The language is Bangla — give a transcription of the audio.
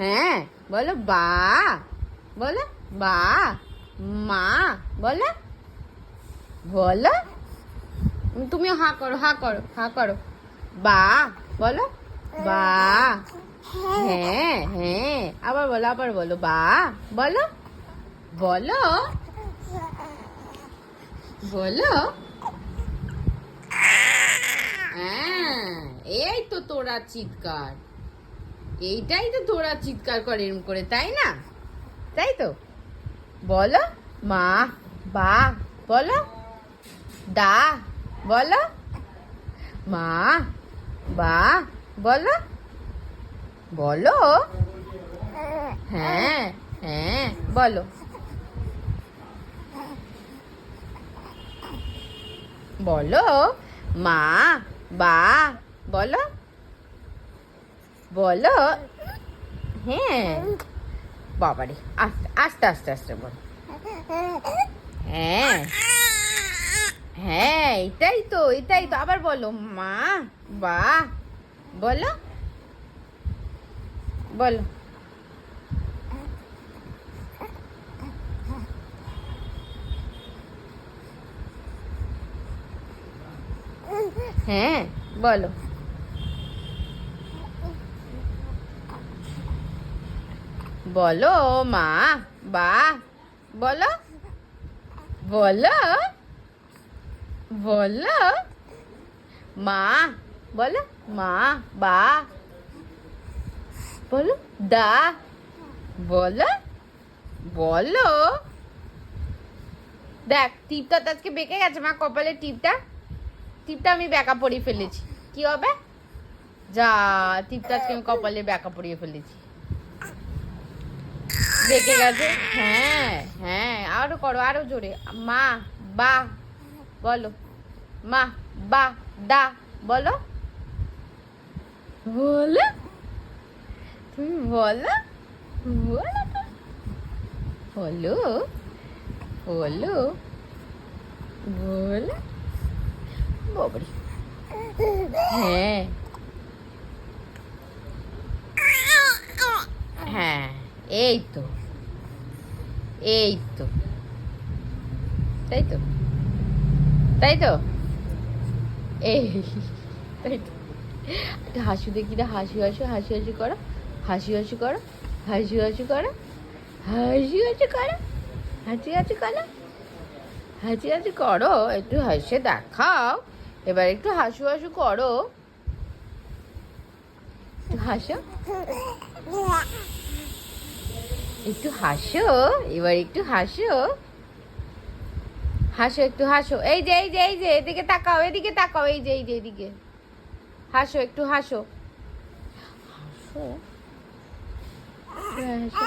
হ্যাঁ বলো বা, বলো বা। মা বলো, বলো। তুমিও হা করো, হা করো, হা করো। বা বলো, বা। হ্যাঁ হ্যাঁ, আবার বলো, আবার বলো, বা বলো, বলো, বলো। হ্যাঁ, এই তো তোরা চিৎকার, এইটাই তো তোরা চিৎকার করে এরম করে, তাই না? তাই তো, বলো মা, বা বলো, দা বলো, মা, বা বলো, বলো। হ্যাঁ হ্যাঁ বলো, বলো মা, বা বলো, বলো। হ্যাঁ বাবারে, আস্তে আস্তে আস্তে আস্তে বলো। হ্যাঁ হ্যাঁ, এটাই তো, এটাই তো, আবার বলো মা, বা বলো, বলো। হ্যাঁ বলো, বলো মা, বা বলো, বলো, বলো মা, বলো মা, বা বলো, দা বলো, বলো। দেখ টিপটা তো আজকে বেঁকে গেছে মা, কপালের টিপটা, টিপটা আমি ব্যাকা পরিয়ে ফেলেছি। কি হবে? যা, টিপটা আজকে আমি কপালে ব্যাকা পরিয়ে ফেলেছি, বেঁকে গেছে। হ্যাঁ হ্যাঁ, আরো করো, আরো জোরে। মা, বা বলো, মা, বা, দা বলো, বলো, তুমি বলো, বলো, বলো, বলো, বলো, বাবারে। হ্যাঁ হ্যাঁ, এই তো, এই তো, তাই তো, তাই তো, এই, তাই তো। একটা হাসি দেখি না, হাসি হাসি, হাসি হাসি করো, হাসি হাসি করো, হাসি হাসি করো, হাসি হাসি করো, হাসি হাসি করো, হাসি হাসি করো, একটু হাসে দেখাও। এবার একটু হাসু হাসু করো, একটু হাসো, একটু হাসো, এবার একটু হাসো, হাসো, একটু হাসো। এই যে এই যে এই যে, এদিকে তাকাও, এদিকে তাকাও, এই যে এই যে এদিকে হাসো, একটু হাসো, হাসো, হাসো।